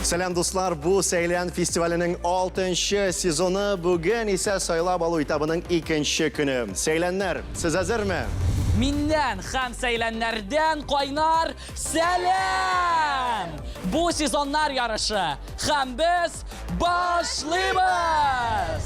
Selam dostlar, bu Seylan Festivalining 6-chi sezoni, bugun esa saylab oluv etabining 2-chi kuni. Seylanlar, siz hazırmı? Mindan ham saylanlardan qaynar selam. Bu sezonlar yarışı ham biz başlaymiz.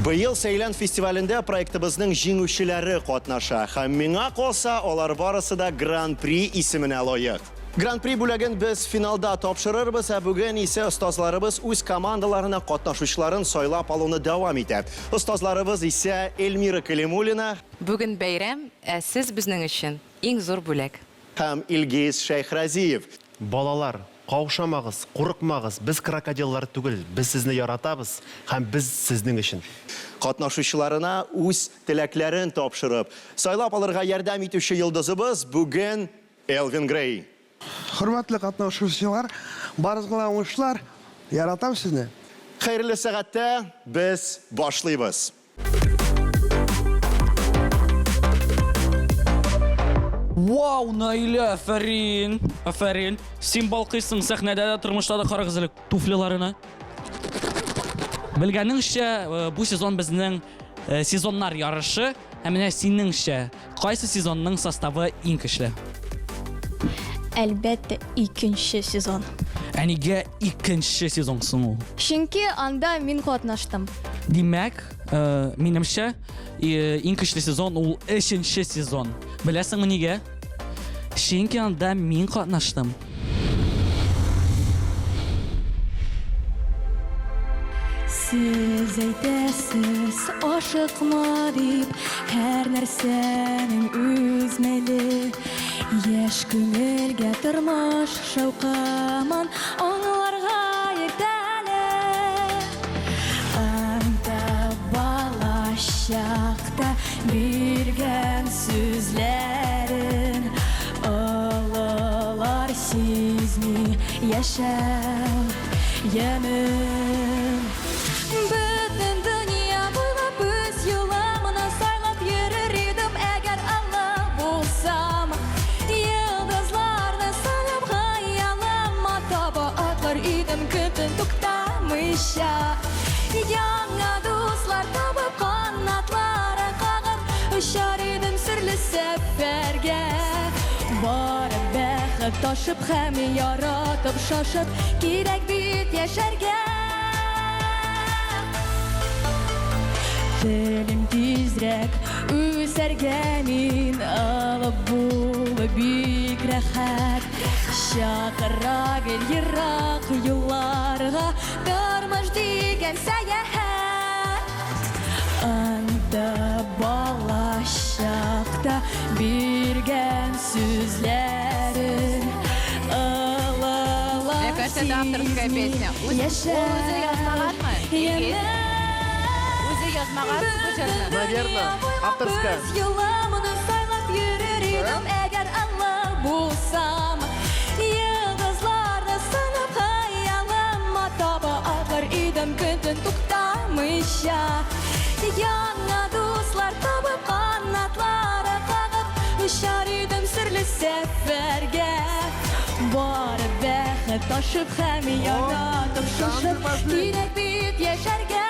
Bu yıl Seylan Festivalinde proyektimizning jinguvchilari qatnasha. Ham menga qolsa, ular barisi da Grand Prix ismini loyiq. Grand Prix bo'lagin biz finalda topshiramiz, bugun esa ustozlarimiz o'z komandalarini qatnashuvchilarini saylab oluvni davom etadi. Ustozlarimiz esa Elmira Kalimulina, Bugun bayram, siz bizning uchun eng zo'r bo'lak. ham Ilgiz Shayxraziyev. Balalar, qavshamag'iz, qo'rqmag'iz. Biz krokodillar tugul, biz sizni yaratamiz, ham biz sizning uchun. Qatnashuvchilarına o'z tilaklarini topshirib, saylab olirga yordam etuvchi yulduzimiz bugun Elvin Grey. Hurmatli qatnashuvchilar, barizg'alamoqchilar, yaratam sizni. Xayrli saatda biz boshlaymiz. Wow, Naila, aferin. Aferin. Sen balqıysan sahnada da turmuşda da qara qizlik tuflilarini. Bilganingizcha, bu sezon bizning sezonlar yarışı. Hamina seningcha, qaysi sezonning sostavi eng kuchli? Albatta ikinchi sezon. Aniga ikkinchi sezonsin u. Chunki anda men qatnashdim. Demak, menimcha eng kuchli sezon u 3-sezon. Bilasizmi nega? Chunki anda men qatnashdim. Siz aytasiz oshiqma deb har narsaning o'zmeli. Yash ko'ngilga turmush shavqaman onlarga yetali. Anda bala shaqda bergan so'zlarin olalar sizmi yashab yamin. Bütün dünya bo'ylab biz yo'lamini saylab yurar edim agar Allah bo'lsam. Yıldızlarni sanab xayolimga topa otlar edim ko'tin to'xtamaycha. Yangi do'stlar topib qanotlari qag'ib uchar edim sirli safarga. Borib baxil toshib ham yaratib shoshib kerak bit yasharga. Dilim tezrek o'sarganin olib bo'lib bek rahat. Chaqiraq yiroq yo'llarga turmush degan sayohat. Anda bala shaqda bergan so'zlarin olalar Мне кажется, это авторская песня. O'zi yozmaganmi? O'zi yozmagan ko'chirni. Наверное, авторская. Yo'lamini saylab yurar edim agar Allah bo'lsam. Yıldızlarni sanab xayolimga topa otlar edim ko'tin to'xtamaycha. Yangi do'stlar topib qanotlari qag'ib uchar edim sirli safarga. Borib baxil toshib ham yaratib shoshib kerak bit yasharga.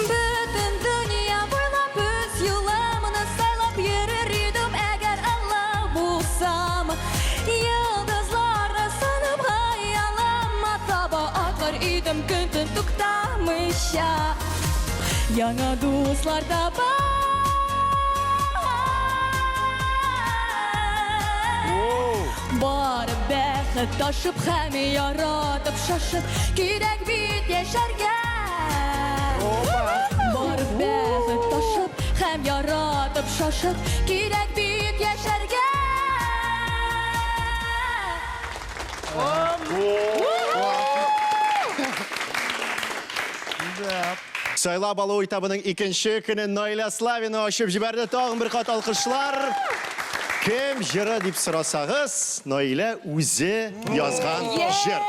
Bütün dünya bo'ylab biz yo'lamini saylab yurar edim agar Allah bo'lsam. Yıldızlarni sanab xayolimga topa otlar edim ko'tin to'xtamaycha. Yangi do'stlar topib borib baxil toshib ham yaratib shoshib kerak bit yasharga. Borib baxil toshib ham yaratib shoshib kerak bit yasharga. Сайлап алу этабының икенче көне Наиля Славина ашып җибәрде. Тагын бер кат алкышлар. Кем җыры дип сорасагыз, Наиля үзе язган җыр.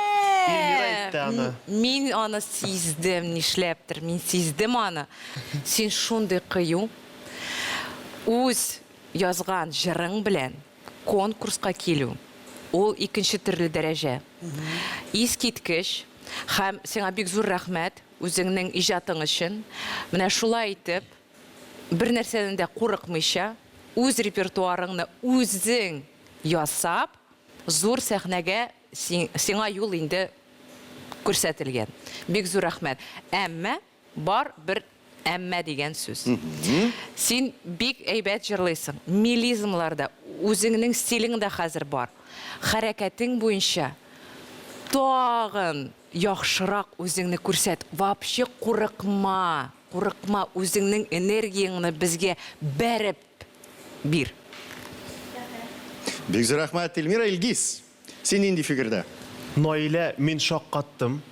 әйтте аны. Мин аны сиздем, нишләптер, мин сиздем аны. Син шундый кыю. Үз язган җырың белән конкурска килү. Ул икенче төрле дәрәҗә. Искиткеч һәм сиңа бик зур рәхмәт үзеңнең иҗатың өчен. Менә шулай итеп, бер нәрсәдән дә курыкмыйча, үз репертуарыңны үзең ясап, зур сәхнәгә сиңа юл инде күрсәтелгән. Бик зур рәхмәт. Әмма бар бер әмма дигән сүз. Син бик әйбәт җырлыйсың. Мелизмларда үзеңнең стилең дә хәзер бар. Хәрәкәтең буенча тагын яхшырак үзеңне күрсәт. Вообще курыкма. Курыкма, үзеңнең энергияңны безгә бәреп бир. Бик зур рәхмәт, Эльмира. Илгиз, син нинди фикердә? Наилә, мин шаккаттым.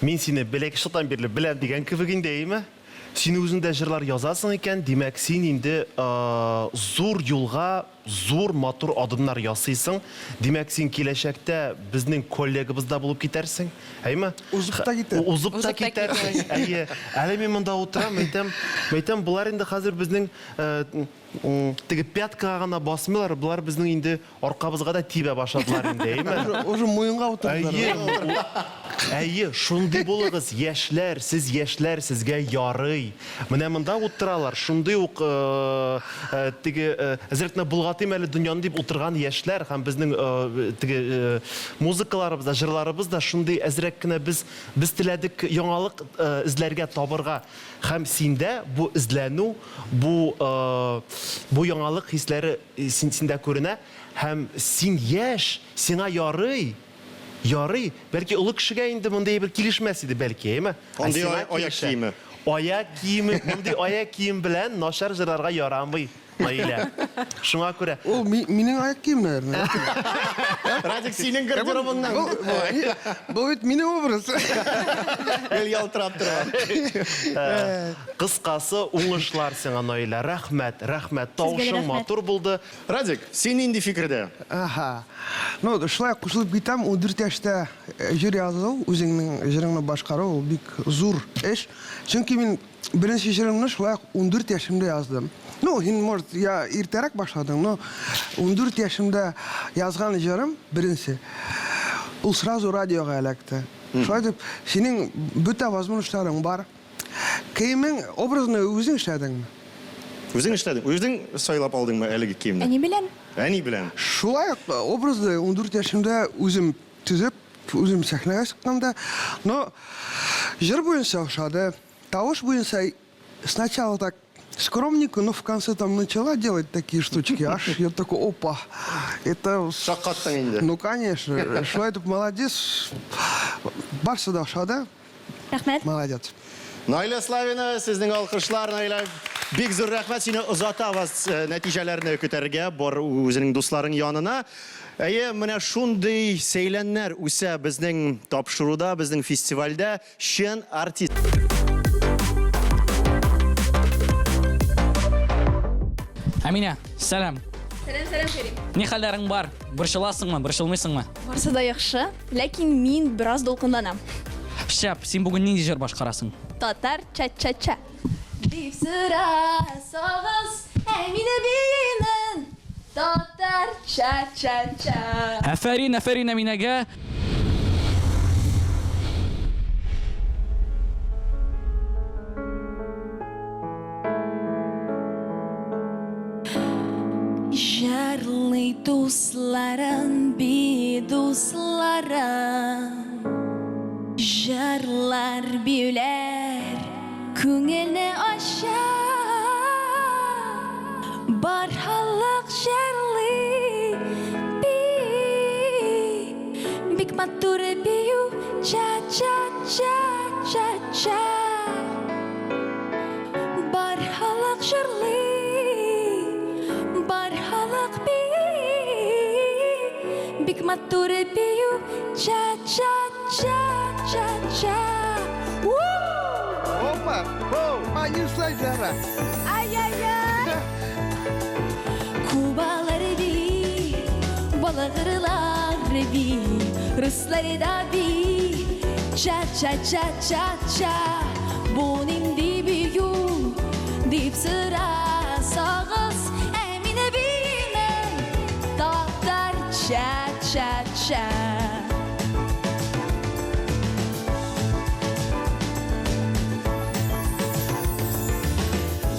Мин сине беләк шытан бирле беләм дигән кебек индеме? Син үзеңдә җырлар язасың икән, димәк син инде зур юлга, зур матур адымнар ясыйсың. Димәк син киләчәктә безнең коллегабызда булып китәрсең. Әйме? Узып та китер. Узып та китәрсең. Әйе. Әле мин монда утырам, әйтәм, булар инде хәзер безнең теге пяткага гына басмыйлар, булар безнең инде аркабызга да тибә башладылар инде, әйме? Уже муенга утырдылар. Әйе, шундый булыгыз, яшьләр, сез яшьләр, сезгә ярый. Менә монда утыралар, шундый ук теге әзрәкне булгатыйм әле дөньяны дип утырган яшьләр һәм безнең теге музыкаларыбыз да, җырларыбыз да шундый әзрәк кенә без теләдек яңалык эзләргә табырга. Һәм синдә бу эзләнү, бу яңалык хисләре синдә күренә һәм син яшь, сиңа ярый. Ярый, бәлки олы кешегә инде мондай бер килешмәс иде бәлки, әйме? Андый аяк киеме. Аяк киеме, мондай аяк кием белән начар җырларга ярамый, Наиля. Шуңа күрә. О, минең аяк кием, наверное. Радик, синең гардеробыңнан Бу бит минең образ. гел ялтырап тора. Кыскасы, уңышлар сиңа, Наиля. Рәхмәт, рәхмәт. Тавышың рәхмәт. матур булды. Радик, син нинди фикердә? Аха. Ну, шулай кушылып китәм, 14 яшьтә җыр язу, үзеңнең җырыңны башкару ул бик зур эш. Чөнки мин беренче җырымны шулай 14 яшьымда яздым. Ну, ин может, я иртәрәк башладым, но 14 яшьымда язган җырым беренче. Ул сразу радиога эләкте. Шулай дип, синең бөтә возможностьларың бар. Киемең образны үзең эшләдеңме? Үзең эшләдең. Үзең сайлап алдыңмы әлеге киемне? Әни белән. Әни белән. Шулай образды 14 яшьымда үзем төзеп, үзем сәхнәгә чыкканда, но җыр буенча ошады. Тавыш буенча сначала так скромненько, но в конце там начала делать такие штучки. Аж я такой, опа, это... Шаккаттың инде. Ну, конечно. Шулай дип, молодец. Барсы да ошады. Рәхмәт. Молодец. Наиля Славина, сезнең алкышлар, Наиля. Бик зур рәхмәт, сине озатабыз нәтиҗәләрне көтәргә, бар үзенең дусларың янына. Әйе, менә шундый сөйләннәр үсә безнең тапшыруда, безнең фестивальдә чын артист. Әминә, сәлам. Сәлам, Фәрим. Ни хәлләрең бар? Борчыласыңмы, борчылмыйсыңмы? Барсы да яхшы, ләкин мин бераз дулкынланам. Шәп, син бүген нинди җыр башкарасың? Татар ча-ча-ча. Дип сорасагыз, Әминә бинен. Татар ча-ча-ча. Әфәрин, Әминәгә. Жарлый дусларым, би дусларым. Жарлар биюләр күңелне аша. Бар халык жарлый би. Бик матур бию ча-ча-ча-ча-ча. Бар халык жарлый. Бар халык би. Бик матур бию ча-ча-ча-ча-ча. Опа! Ай, Зара. Ай-яй-яй. Kubaları bi, balığırlar bi, Rusları da bi. Cha cha cha cha cha, bunun dibi yol, dip sıra sağız, emine binem, dağlar cha cha cha.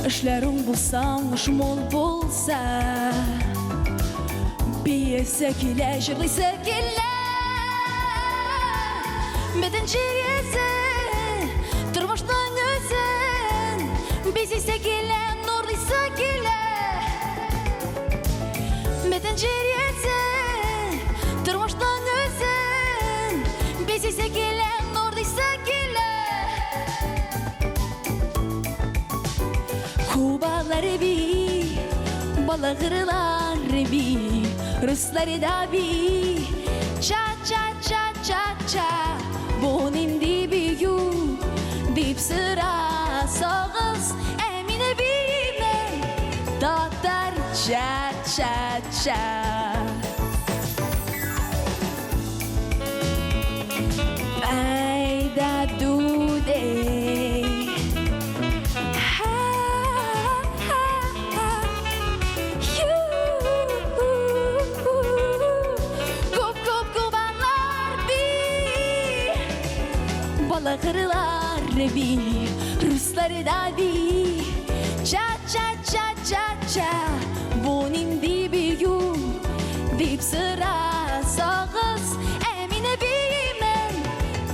İşlerin bulsam, şumul bulsa, bir sekile, şırlı sekile. Bedinci yüzü, durmuştan yüzün, bizi sekile, nurlu sekile. Bedinci yüzü, durmuştan yüzün, bizi sekile, nurlu sekile. Kubaları bi, balığırlar bi, Rusları da bi. Cha cha cha cha cha, bunun dibi yu, dip sıra sağız, emine binem, dağlar cha cha cha. Ay da du dey. Balığırlar bi, Rusları da bi. Cha cha cha cha cha, bunun dibi yu, dip sıra sağız, emine binem,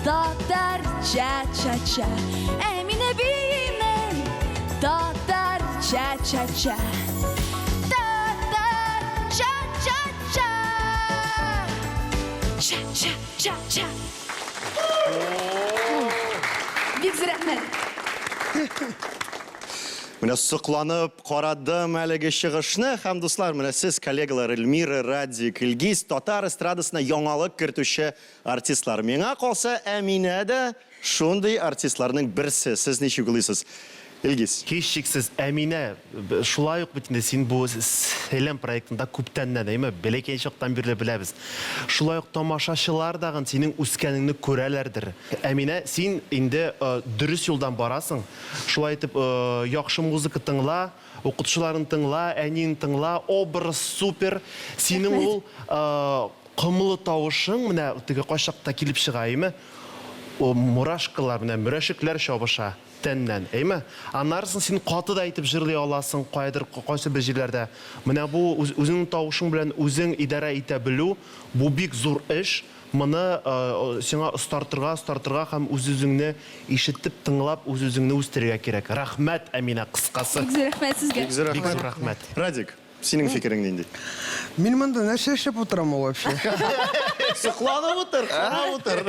dağlar cha cha cha, emine binem, dağlar cha cha cha. Dağlar cha cha cha, cha cha cha cha. Бик рәхмәт. Менә сокланып карадым әлеге чыгышны һәм дуслар, менә сез коллегалар Эльмира, Радик, Илгиз, татар эстрадасына яңалык кертүче артистлар. Миңа калса, Әминә дә шундый артистларның берсе. Сез ничек уйлыйсыз? Илгиз. Һичшиксез, Әминә, шулай ук бит инде син бу Сәлем проектында күптәннән, әйме, бәләкәй чактан бирле беләбез. Шулай ук тамашачылар дагы синең үскәнеңне күрәләрдер. Әминә, син инде дөрес юлдан барасың. Шулай итеп, яхшы музыка тыңла, укытучыларын тыңла, әниң тыңла, образ супер. Синең ул кымлы тавышың менә теге кайчакта килеп чыга, әйме? О мурашкалар менә мөрәшекләр чабыша тәннән, әйме? Аннарсын син каты да әйтеп җырлый аласың, кайдыр кайсы бер җирләрдә. Менә бу үзеңнең тавышың белән үзең идарә итә белү, бу бик зур эш. Моны сиңа стартырга һәм үз-үзеңне ишетеп, тыңлап, үз-үзеңне үстерергә кирәк. Рәхмәт, Әминә, кыскасы. Бик рәхмәт сезгә. Бик зур рәхмәт. Радик, синең фикерең нинди? Мин монда нәрсә эшләп утырам ул вообще? Сокланып утыр, карап утыр.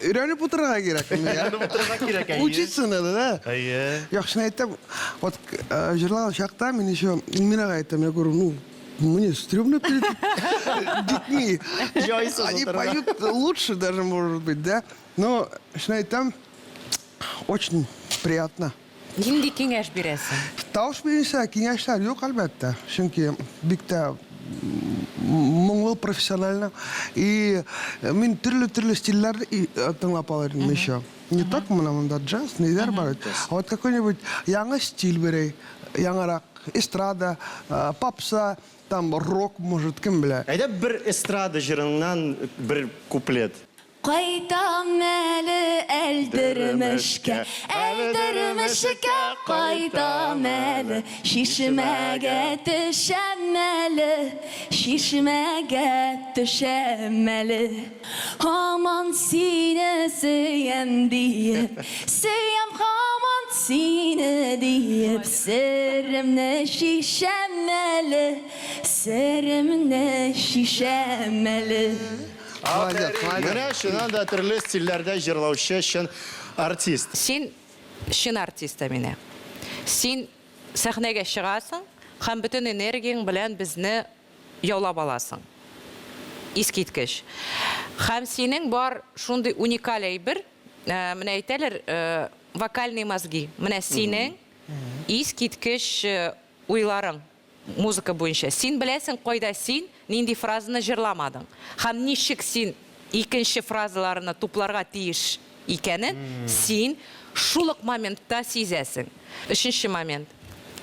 Өйрәнеп утырырга кирәк. Утырырга кирәк, әйе. Учиться надо, да? Әйе. Яхшыны әйтәм, вот җырлау чакта мин еще Эльмирага әйтәм, я говорю, ну, мне стрёмно перед детьми. Они поют лучше даже, может быть, да? Но шуны әйтәм, очень приятно. Нинди киңәш бирәсең? Тауыш бирүче киңәшләр юк, әлбәттә. Чөнки бик тә моңлы профессионально. И мин төрле стильләрне тыңлап алырмын еще. Не так монда джаз, ниләр бар. А вот какой-нибудь яңа стиль берей, яңарак, эстрада, попса, там рок, может, кем белә. Әйдә бер эстрада җырыңнан бер куплет. Кайтам әле әлдермешкә, әлдермешкә кайтам әле, шишмәгә төшәм әле, шишмәгә төшәм әле. Һаман сине сөям диеп, сөям һаман сине диеп, серемне шишәм әле, серемне шишәм әле. Молодец, молодец. Менә шуннан да төрле стильләрдә җырлаучы чын артист. Син шин артист Әминә. Син сәхнәгә чыгасың һәм бөтен энергияң белән безне яулап аласың. Искиткеч. Һәм синең бар шундый уникаль әйбер, менә әйтәләр, вокальный мозги. Менә синең искиткеч уйларың музыка буенча. Син беләсең кайда син нинди фразаны җырламадың. Һәм ничек син икенче фразаларны тупларга тиеш икәнен син шул ук моментта сизәсең. Өченче момент.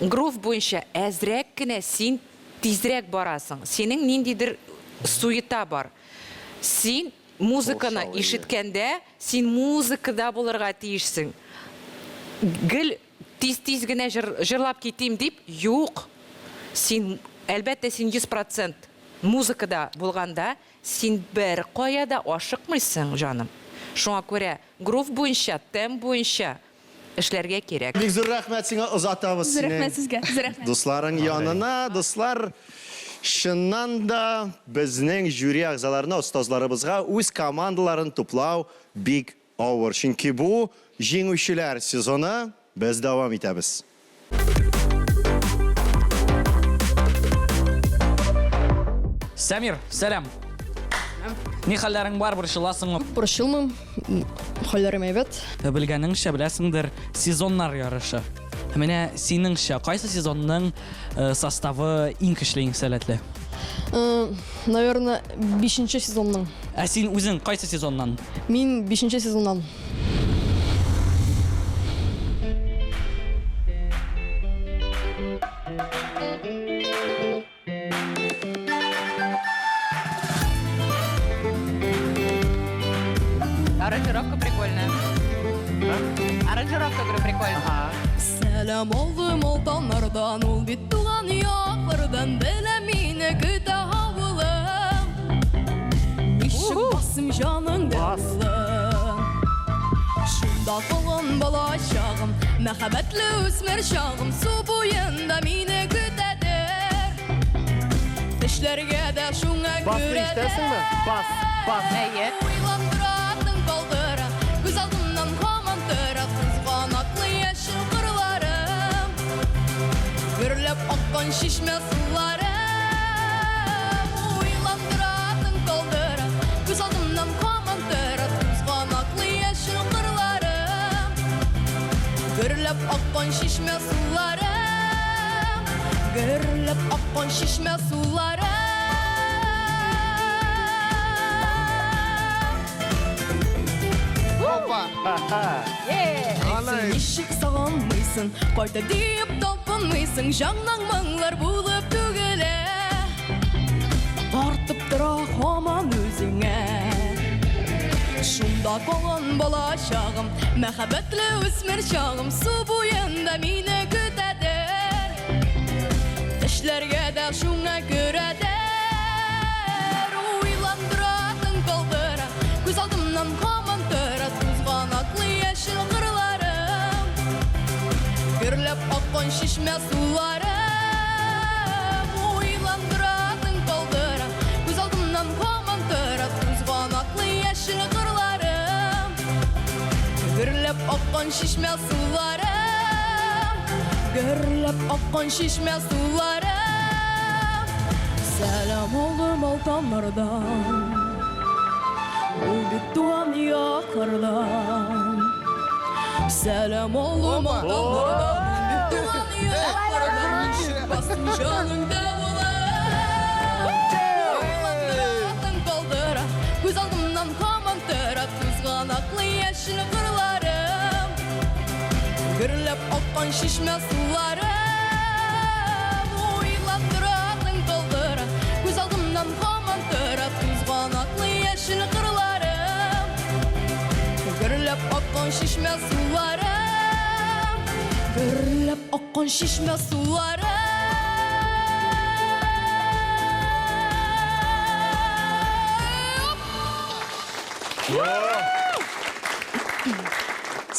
Грув буенча әзрәк кенә син тизрәк барасың. Синең ниндидер суета бар. Син музыканы ишеткәндә, син музыкада булырга тиешсең. Гел тиз-тиз генә җырлап китим дип, юк. Син, әлбәттә, син 100% музыкада булганда, син бер каяда ашыкмыйсың, җаным. Шуңа күрә, грув буенча, темп буенча эшләргә кирәк. Бик зур рәхмәт сиңа озатабыз Рәхмәт сезгә. Рәхмәт. Дусларың янына, дуслар, шыннан да безнең жюри әгъзаларына, остазларыбызга үз командаларын туплау бик авыр. Чөнки бу җиңүчеләр сезоны без дәвам итәбез. Самир, сәлам. Ни хәлләрең бар, борчыласыңмы? Борчылмыйм, хәлләрем әйбәт. Белгәнеңчә, беләсеңдер, сезоннар ярышы. Менә синеңчә, кайсы сезонның составы иң көчле, иң сәләтле? Наверное, 5-нче сезонның. Ә син үзең кайсы сезоннан? Мин 5-нче сезоннан. Аранжировка прикольная. Аранжировка, говорю, прикольная. Сәлам алдым алтаннардан, ул бит туган яклардан, белә мине көтә авылым. Ничек басым җаның дәвылым. Шунда калган бала чагым, мәхәббәтле үсмер чагым, су буенда мине көтәдер. Тешләргә дә шуңа күрәдер. Әйе. Уйландыратың калдыра, күз алдымнан һаман тора, кызганаклы яшел кырларым. Гөрләп аккан шишмә суларым. Уйландыратың калдыра, күз алдымнан һаман тора, кызганаклы яшел кырларым. Гөрләп аккан шишмә суларым. Гөрләп аккан шишмә суларым. Ничек сагынмыйсың, кайта дип талпынмыйсың, җаңның моңлар булып түгелә. Тартып тора һаман үзеңә. Шунда калган бала чагым, мәхәббәтле үсмер чагым, су буенда мине көтәдер. Тешләргә дә шуңа күрәдер. Уйландыратың калдыра, күз алдымнан һаман тора, кызганаклы яшел кырларым. Гөрләп аккан шишмә суларым. Уйландыратың калдыра, күз алдымнан һаман тора, кызганаклы яшел кырларым. Гөрләп аккан шишмә суларым. Гөрләп аккан шишмә суларым. Сәлам алдым алтаннардан, ул бит туган яклардан. Сәлам алдым алтаннардан, ул бит туган яклардан. Ничек басым җаның дәвылым. Уйландыратың калдыра, күз алдымнан һаман тора, кызганаклы яшел кырларым. Гөрләп аккан шишмә суларым. Уйландыратың калдыра, күз алдымнан һаман тора, кызганаклы яшел кырларым. Гөрләп аккан шишмә суларым. Гөрләп аккан шишмә суларым.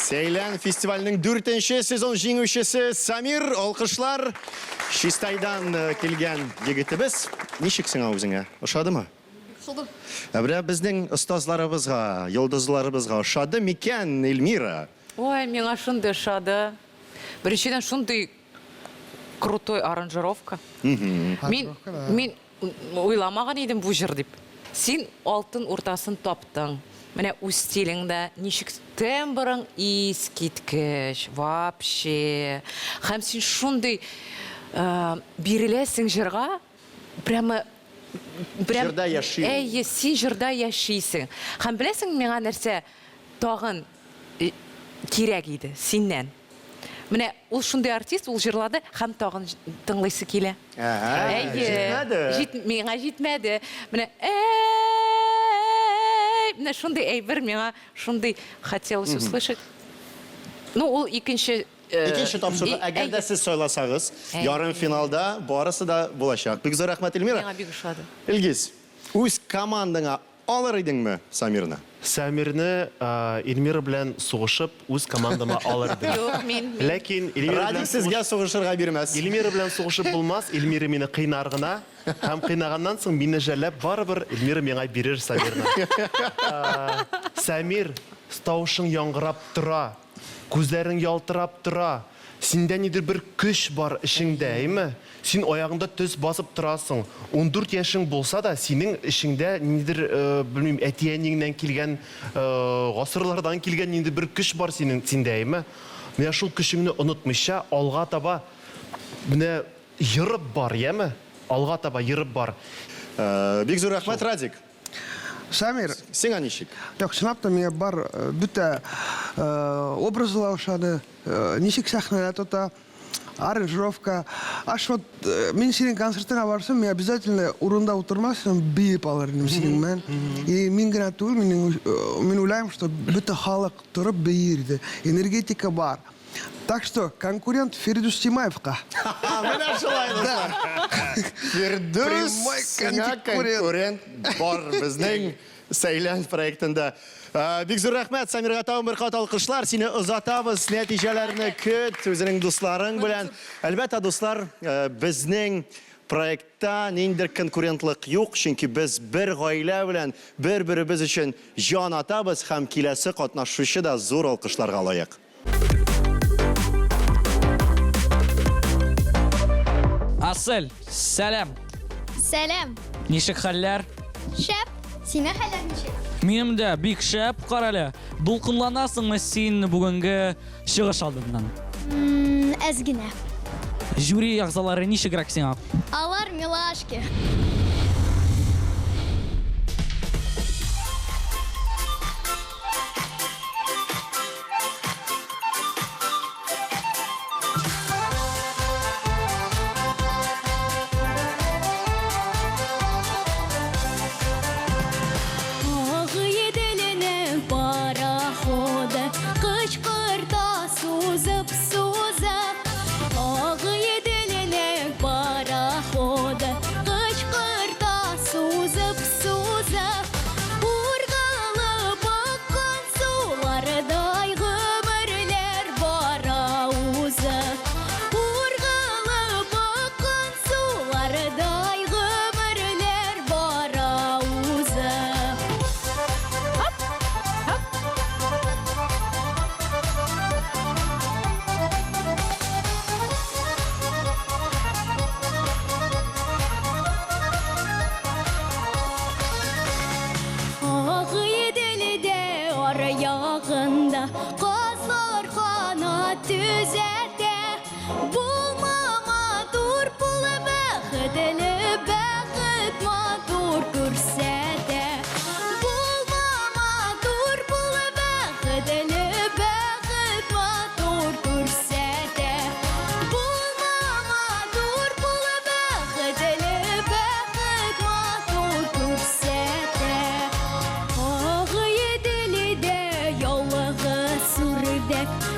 Сейлән фестиваленең 4-нче сезон җиңүчесе Самир, алкышлар. Шистайдан килгән егетебез. Ничек сиңа үзеңә? Ошадымы? Шуды. Әбрә безнең остазларыбызга, йолдызларыбызга ошады микән, Эльмира? Ой, миңа шундый ошады. Беренчедән шундый крутой аранжировка. Мин уйламаган идем бу җыр дип. Син алтын уртасын таптың. Менә үз стилеңдә ничек тембрың искиткеч, вообще. Һәм син шундый биреләсең җырга, прямо Җырда яши. Әйе, син җырда яшисең. Һәм беләсең, миңа нәрсә тагын кирәк иде синнән. Менә ул шундый артист, ул җырлады, һәм тагын тыңлыйсы килә. Җитмәде. Миңа җитмәде. Менә менә шундый әйбер миңа шундый хотелось услышать. Ну, ул икенче Икенче тапшырды. Әгәр дә сез сайласагыз, ярым финалда барысы да булачак. Бик зур рәхмәт, Эльмира. Миңа бик ошады. Илгиз, үз командаңа алыр идеңме Самирны? Сәмирне Эльмира белән сугышып, үз командама алыр идем. Юк, мин Ләкин Эльмира Радик белән сезгә сугышырга бирмәс. Эльмира белән сугышып булмас, Эльмира мине кыйнар гына, һәм кыйнаганнан соң мине жәлләп барыбер Эльмира миңа бирер Самирны. Самир, тавышың яңгырап тора, күзләрең ялтырап тора. Синдә нидер бер көч бар ишеңдә, әйме? Син аягыңда төз басып торасың. 14 яшың булса да, синең ишеңдә нидер, белмим, әтиәнеңнән килгән, гасырлардан килгән нидер бер көч бар синдә, әйме? Менә шул көчеңне онытмыйча, алга таба менә йырып бар, яме? Алга таба йырып бар. Бик зур рәхмәт, Радик. Самир, Сиңа ничек? yok чынлап та миңа бар бөтә образлар ошады, ничек сәхнәдә тота, аранжировка. Аш вот мин синең концертыңа барсам, мин обязательно урында утырмасам, биеп алыр идем синең мен. И мин генә түгел, мин уйлыйм, что бөтә халык торып бейер иде. Энергетика бар. Так что конкурент Фирдус Тимаевка. Менә шулай достар. Фирдус Прямой сиңа конкурент. конкурент бар безнең Сәйлән проектында. Бик зур рәхмәт, Самирга тагын бер кат алкышлар. Сине озатабыз, нәтиҗәләрне көт үзенең дусларың белән. Әлбәттә, дуслар, безнең проектта ниндидер конкурентлык юк, чөнки без бер гаилә белән бер-беребез өчен җан атабыз һәм киләсе катнашучы да зур алкышларга лаек. Асел, сәлам. Сәлам. Ничек хәлләр? Шәп. Сине хәлләр ничек? Минем дә бик шәп, карале. Дулкынланасыңмы син бүгенге чыгыш алдыннан? Әз генә. Жюри ягъзалары ничегрәк сиңа? Алар милашки.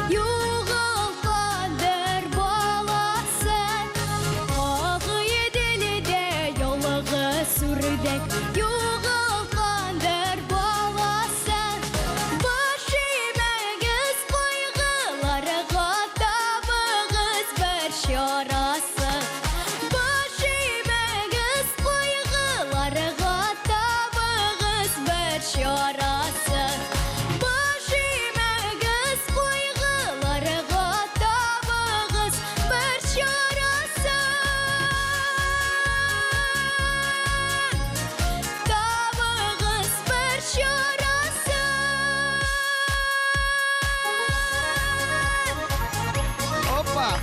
Югалганdır bala Опа!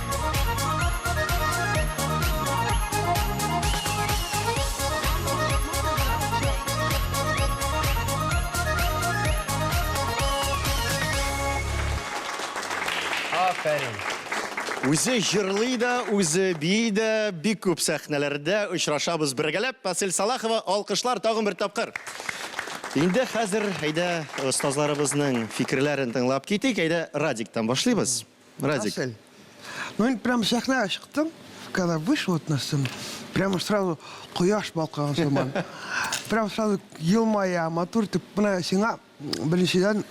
Афәрин. Үзе җырлый да, үзе бии дә, бик күп сәхнәләрдә очрашабыз бергәләп. Асел Салахова, алкышлар тагын бер тапкыр. Инде хәзер әйдә остазларыбызның фикерләрен тыңлап китик. Әйдә Радиктан башлыйбыз. Радик. Асель. Ну, он прям сахна çıktım. Когда вышел вот на сцену, прямо сразу кояш балкыган сыман. Прям сразу елмая, матур тип мына сиңа беренчедән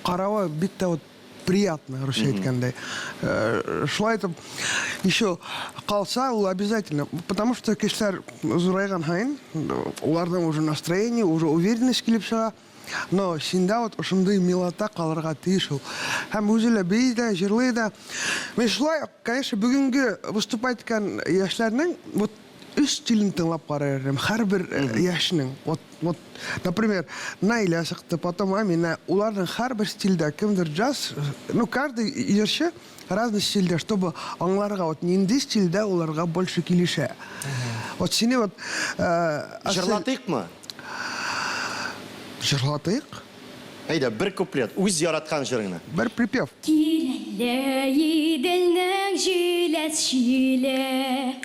каравы бик тә вот приятно, русча әйткәндәй. Шулай итеп, еще калса ул обязательно, потому что кешеләр зурайган һайын, уларның уже настроение, уже уверенность килеп чыга. Но синдә вот ошондый милота калырга тиеш ул. Һәм үзе лә бии дә, җырлый да. Мен шулай, конечно, бүгенге выступать иткән яшьләрнең вот үз стилен тыңлап карарым. Һәрбер яшьнең. Вот, например, Наиля сыкты, потом Амина. Уларның һәрбер стильдә кемдер джаз, ну, каждый җырчы разный стильдә, чтобы аңларга вот нинди стильдә уларга больше килешә. Вот сине вот Җырлатыйкмы? Җырлатыйк. Әйдә, бер куплет. Үз яраткан җырыңны. Бер припев. Киләле иделнең җиләс җиле,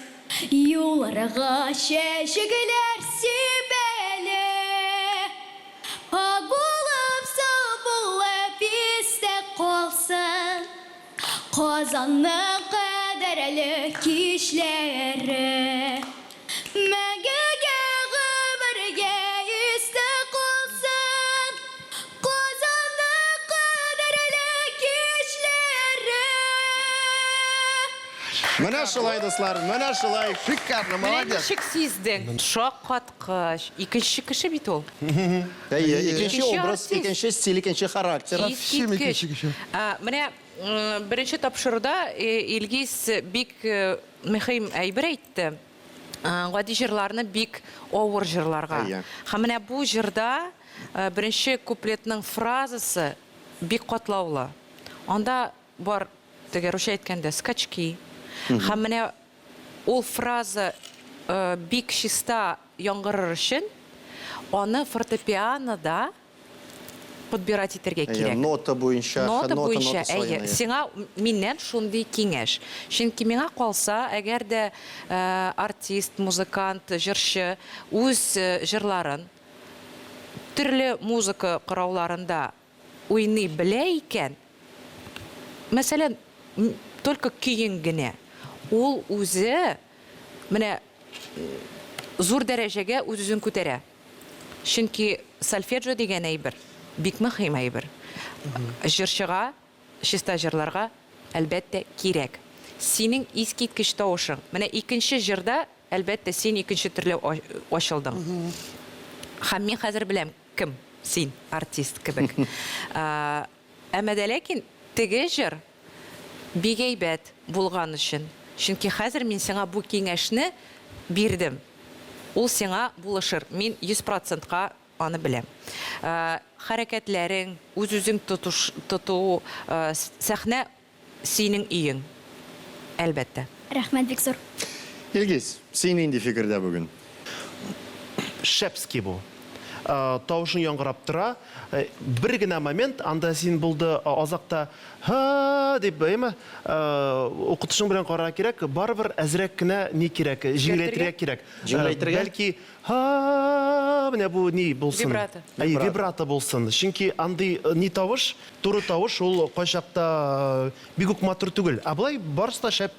юлларга чәчәкләр сибәле. Ак булып, сау булып истә калсын, Казанның кадерле кичләре. Мәңгегә гомергә истә калсын, Казанның кадерле кичләре. Менә шулай, дуслар, менә шулай. Шикарно, Менә молодец. ничек сиздең? Шаккаткыч. Икенче кеше бит ул. Әйе, икенче Икенче образ, артист. икенче стиль, икенче характер. Совсем икенче кеше. Менә беренче тапшыруда Илгиз бик мөһим әйбер әйтте. Гади җырларны бик авыр җырларга. Әйе. Һәм менә бу җырда беренче куплетның фразасы бик катлаулы. Анда бар теге русча әйткәндә скачки. Һәм менә ул фраза бик чиста яңгырыр өчен аны фортепианода подбирать итәргә Әйе, кирәк. нота буенча, Нота буенча, сайын, әйе. Сиңа миннән шундый киңәш. Чөнки миңа калса, әгәр дә артист, музыкант, җырчы үз җырларын төрле музыка карауларында уйный белә икән, мәсәлән, только көйен генә, ул үзе менә зур дәрәҗәгә үзен күтәрә. Чөнки сольфеджио дигән әйбер бик мөһим әйбер. Җырчыга, чиста җырларга әлбәттә кирәк. Синең искиткеч тавышың. Менә икенче җырда әлбәттә син икенче төрле ачылдың. Һәм мин хәзер беләм кем син, артист кебек. Әмма дә ләкин теге җыр бик әйбәт булган өчен. Чөнки хәзер мин сиңа бу киңәшне бирдем. Ул сиңа булышыр. Мин 100%-ка аны беләм. Хәрәкәтләрең, үз-үзең тоту, сәхнә синең өең. Әлбәттә. Рәхмәт, бик зур. Илгиз, син инде фикердә бүген. Шепский бу. Тавышың яңгырап тора. Бер генә момент анда син булды азакта ха дип бәйме укытышың белән карарга кирәк. Барыбер әзрәк кенә ни кирәк? Җиңеләйтергә кирәк. Җиңеләйтергә? Бәлки ха менә бу ни булсын? Вибрато. Әйе, вибрато булсын. Чөнки андый ни тавыш, туры тавыш ул кайчакта бик үк матур түгел. Ә болай барысы да шәп.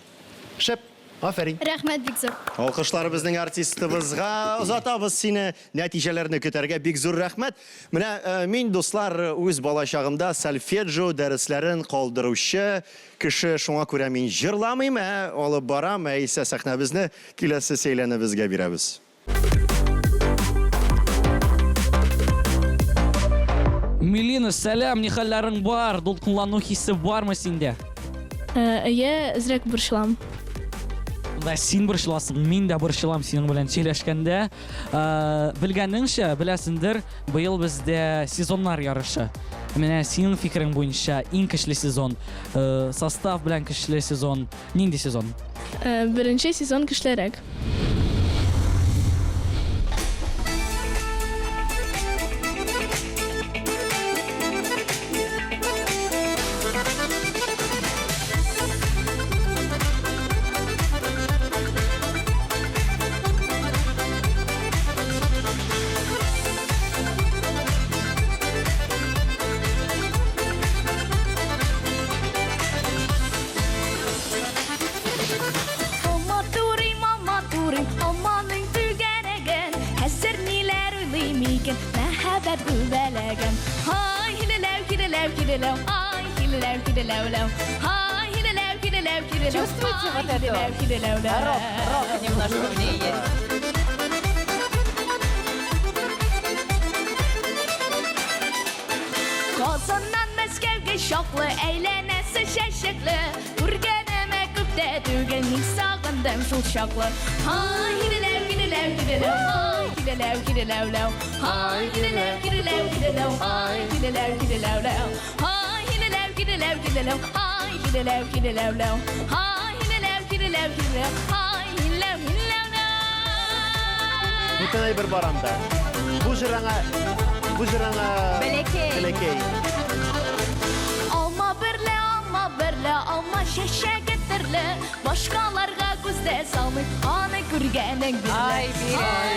Шәп. Афәрин. Рәхмәт, бик зур. Алкышлар безнең артистыбызга, озатабыз сине, нәтиҗәләрне көтәргә бик зур рәхмәт. Менә мин, дуслар, үз балачагымда сольфеджио дәресләрен калдыручы кеше, шуңа күрә мин җырламыйм, алып барам, исә сәхнәбезне киләсе сөйләнебезгә бирәбез. Милина, сәлам, ни хәлләрең бар? Дулкынлану хисе бармы синдә? Әйе, әзрәк борчылам. Вә син борчыласың, мин дә борчылам синең белән сөйләшкәндә. Белгәнеңчә, беләсеңдер, быел бездә сезоннар ярышы. Менә синең фикерең буенча иң көчле сезон, состав белән көчле сезон, нинди сезон? Беренче сезон көчлерәк. Amanın tügənəgən Həsər nilər uylıymikin Məhəbbət qüvələyən Hay hilələv, hilələv, hilələv Ay hilələv, hilələvləv Hay hilələv, hilələv, hilələv Чувствуете вот это? Hilələv, hilələvləv Рок немножко в ней есть. Qazandan Məskəvgə şoqlu Əylənəsi şəşiqli Qurgənəmə qübdə dügən Hiç sağındım şul şoqlu Hay hilələv, hilələv, hilələv Ay hilələv, hilələvləv Hay hilələv, hilələv, hilələv Ay hilələv, hilələvləv Hay hilələv, hilələv, hilələv Ay hilələv, hilələvləv Hay hilələv, hilələv, hilələv Ay hiləv, hiləvləv Бүтән әйбер баранда. Бу җыраңа Бәләкәй. Alma birlə, alma şəşə gətirlə Başqalarga күздә salmый, аны күргәнең billə Ay Ay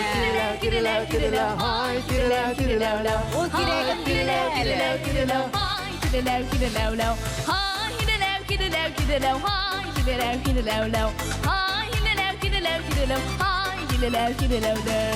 kiriləv, kiriləv, ay kiriləv, kiriləvləv O kirəgim kiriləv, kiriləv, kiriləv Ay kiriləv, kiriləvləv Ay kiriləv, kiriləv, kiriləv Ay kiriləv, kiriləvləv Ay kiriləv, kiriləv, kiriləv Ay kiriləv, kiriləvləv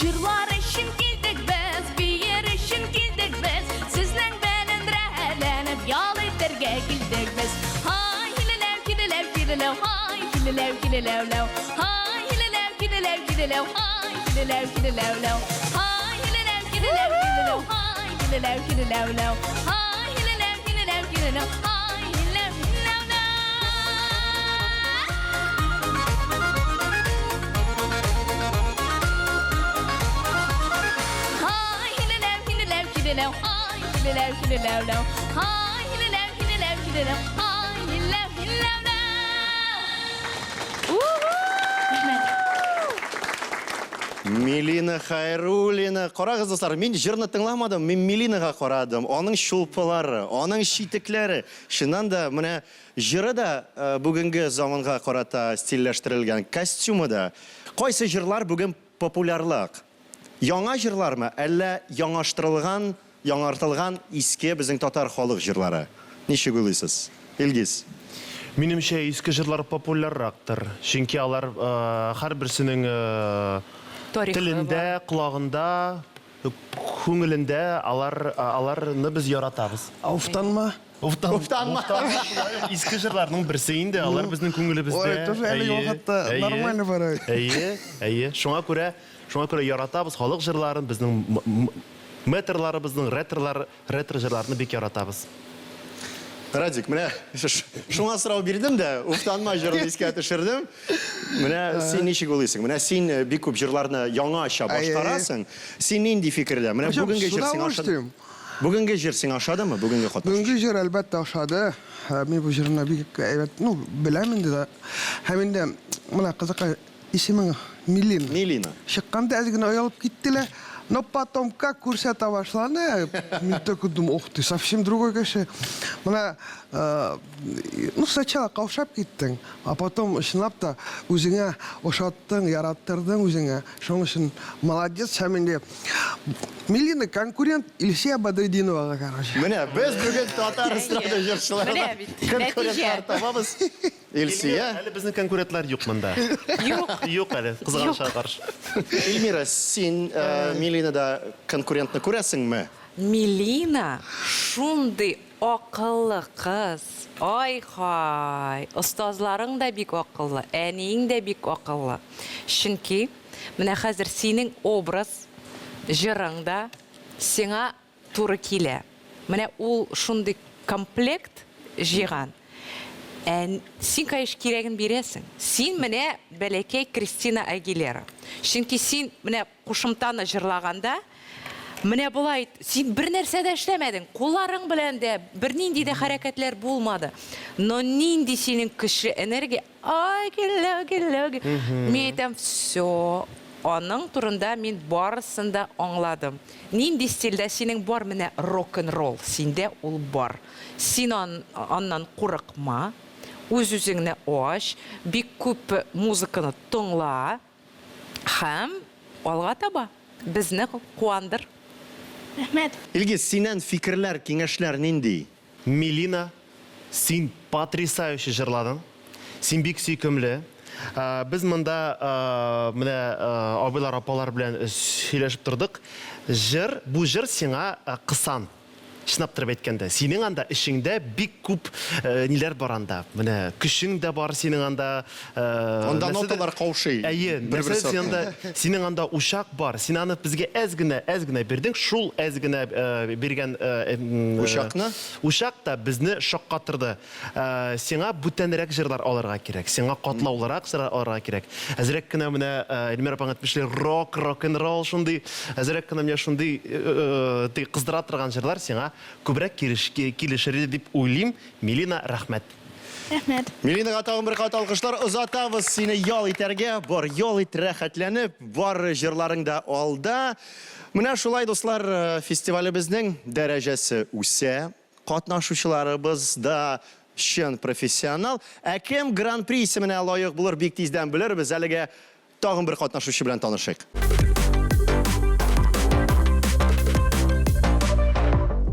Jırlar için gildik biz, bir yer için gildik biz Sizden benim rəhlənib, yal etdirgə gildik biz Hay hilələv, hilələv, hilələv, hay hilələv, hilələvləv Hay hilələv, hilələv, hilələv, hay hilələv, hilələvləv Hay hilələv, hilələv, hilələv, hay hilələv, hilələvləv Hay hilələv, hilələv, hilələv, hay hiləv, hiləvləv Hay hilələv, hilələv, hilələv, hay hilələv, hilələvləv Hay hilələv, hilələv, hilələv, hay hiləv, hiləvləv Милина Хайруллина. Карагыз достар, мин җырны тыңламадым, мин Милинага карадым. Аның шулпылары, аның шитекләре. Шуннан да менә җыры да бүгенге заманга карата стильләштерелгән, костюмы да. Кайсы җырлар бүген популярлык? Яңа җырлармы, әллә яңаштырылган, яңартылган иске безнең татар халык җырлары? Ничек уйлыйсыз? Илгиз. Минемчә, иске җырлар популяррактыр. Чөнки алар һәрберсенең телендә, колагында, күңелендә аларны без яратабыз. Ауфтанма. Уфтанма. Иске җырларның берсе инде, алар безнең күңелебездә. Ой, тоже әле вакытта нормально барай. Әйе. Шуңа күрә яратабыз халык җырларын, безнең метрларыбызның ретро җырларны бик яратабыз. Радик, менә шуңа сорау бирдем дә, уфтанма җырын искә төшердем. Менә син ничек уйлыйсың? Менә син бик күп җырларны яңача башкарасың. Син нинди фикердә? Менә бүгенге җыр сиңа ашады. Бүгенге җыр сиңа ашадымы? Бүгенге хат. Бүгенге җыр әлбәттә ашады. Мин бу җырны бик әйбәт, беләм инде дә. Һәм инде менә кызыка исеме Милина. Милина. Чыкканда әз генә оялып киттеләр. Но потом как күрсәтә башланы, мин так думаю, ух ты, совсем другой кеше. Менә сначала каушап киттең, а потом ышанып та үзеңә ошаттың, яраттырдың үзеңә. Шуның өчен молодец, һәм инде Милина конкурент Илсия Бадретдиновага каршы. Менә без бүген татар эстрада җырчылары Менә бит, конкурентлар табабыз. Илсия. Әле безнең конкурентлар юк монда. Юк әле, кызганычка каршы. Эльмира, син Милинада конкурентны күрәсеңме? Милина шундай акыллы кыз. Ай-хай, остазларың да бик акыллы, әниең дә бик акыллы. Чөнки менә хәзер синең образ җырыңда сиңа туры килә. Менә ул шундый комплект җыйган. Син кайш кирәген бирәсең. Син менә бәләкәй Кристина Агилера. Чөнки син менә кушымтаны җырлаганда, менә булай, син бер нәрсә дә эшләмәдең. Кулларың белән дә бернинди дә хәрәкәтләр булмады. Но нинди синең көчле энергия. Ай, гелләг. Мен әйтәм, всё. Аның турында мин барысын да аңладым. Нинди стильдә синең бар менә рок-н-ролл. Синдә ул бар. Син аннан курыкма. Үз-үзеңне аш, бик күп музыканы тыңла. Һәм алга таба безне куандыр. Рәхмәт. Илгиз, синнән фикерләр, киңәшләр нинди? Милина, син потрясающе җырладың. Син бик сөйкемле. Без монда менә абыйлар, апалар белән сөйләшеп тордык. Бу җыр сиңа кысан. Шынап тұрып әйткәндә, синең анда ішіңдә бик күп ниләр бар анда. Менә көчең дә бар синең анда. Анда ноталар каушый. Әйе, синең анда ушак бар. Син аны безгә әз генә бирдең. Шул әз генә биргән ушак та безне шаккатырды. Сиңа бүтәнрәк җырлар алырга кирәк. Сиңа катлаулырак җырлар алырга кирәк. Әзрәк кенә менә Эльмира апаң әйтмешләр, рок-н-ролл шундый, әзрәк кенә менә шундый кыздыра торган җырлар сиңа күбрәк килешер дип уйлыйм. Милина, рәхмәт. Рәхмәт. Милинага тагын бер кат алкышлар озатабыз сине ял итәргә. Бар, ял ит, рәхәтләнеп, бар җырларың да алда. Менә шулай, дуслар, фестивалебезнең дәрәҗәсе үсә. Катнашучыларыбыз да чын профессионал. Ә кем гран-при исеменә лаек булыр, бик тиздән белербез. Әлегә тагын бер катнашучы белән танышыйк.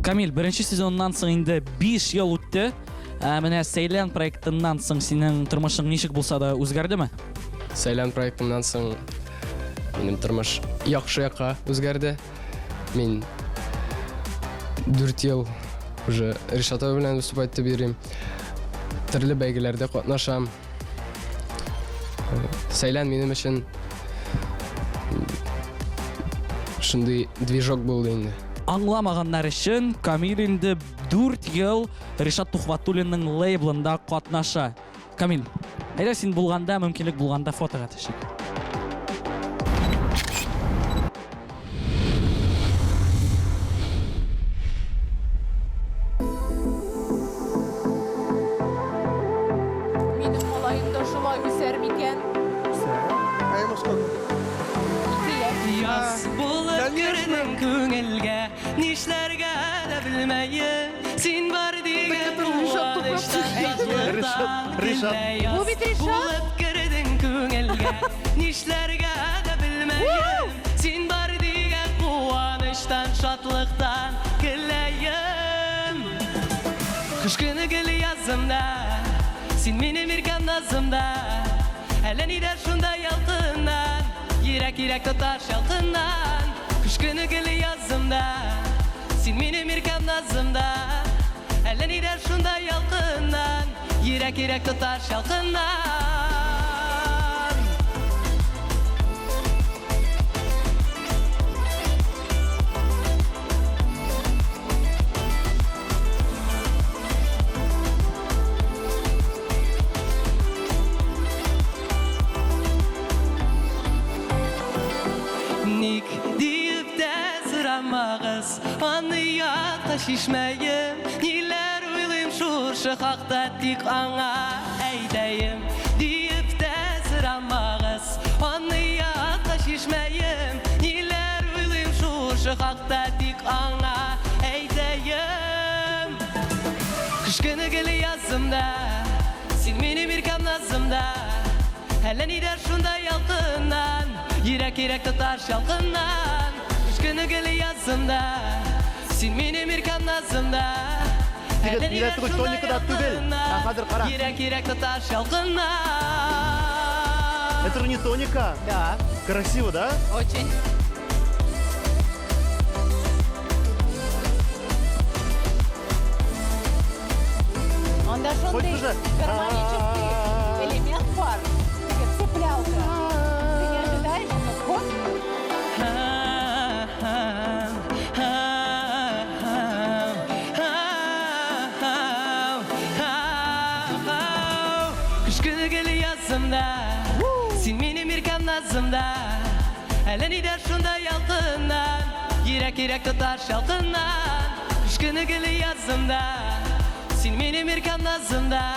Камил, беренче сезоннан соң инде 5 ел үтте. Менә Сейлән проектыннан соң синең тормышың ничек булса да үзгәрдеме? Сейлән проектыннан соң минем тормыш яхшы якка үзгәрде. Мин 4 ел уже Ришатов белән выступать итеп йөрим. Төрле бәйгеләрдә катнашам. Сейлән минем өчен шундый движок булды инде. Аңламаганнар өчен Камил инде 4 ел Ришат Тухватуллинның лейблында катнаша. Камил, әйдә син булганда, мөмкинлек булганда фотога төшик. Минем малаем да шулай үсәр микән? Яз булып кердең күңелгә, нишләргә дә белмәем. Син бар дигән куанычта Бу бит Ришат. булып кердең күңелгә, нишләргә дә белмәем. Син бар дигән куаныштан, шатлыктан көләем. Кыш көне гел язымда, син минем иркәм назымда. Әллә нидә шунда ялкыннан, йөрәк тотар шалкыннан. Кыш көне гел язымда, син минем иркәм назымда. Әллә нидә шунда ялкыннан, йөрәк тотар шалкыннан. Ник дип тә сорамагыз, аны якта шишмәем. Ниләр уйлыйм шушы хакта, тик аңа әйтәем. Дип тә сорамагыз, аны якта шишмәем. Ниләр уйлыйм шушы хакта, тик аңа әйтәем. Кыш көне гел язымда, син минем иркәм назымда. Әллә нидә шунда ялкыннан, йөрәк тотар шалкыннан. Кыш көне гел язымда, син минем иркәм назымда. Әллә нидә шунда ялкыннан, йөрәк тотар шалкыннан. Это же не тоника. Да, Красиво, да? очень. yazımda Elini de şunda yakından Yürek tutar şalkından Aşkını gülü yazımda Sen benim irkam nazımda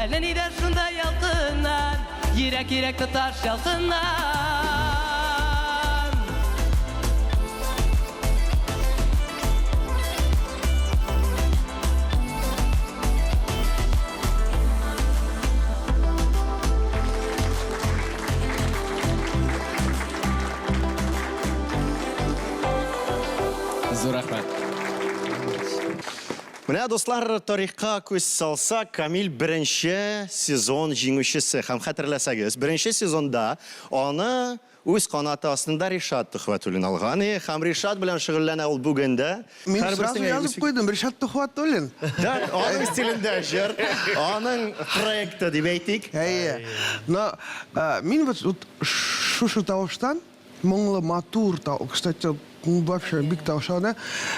Elini de şunda yakından Yürek tutar şalkından Зур рахмат. Менә дуслар, тарихка күз салсак, Камил беренче сезон җиңүчесе. Һәм хәтерләсәгез, беренче сезонда аны үз канаты астында Ришат Төхвәтуллин алган. Һәм Ришат белән шөгыльләнә ул бүгендә. Мин сразу Һәрберсенә язып куйдым, Ришат Төхвәтуллин. Да, аның стилендә җыр, аның проекты дип әйтик. Әйе. Но мин вот шушы тавыштан, моңлы матур тау, кстати, вообще бик тавышада,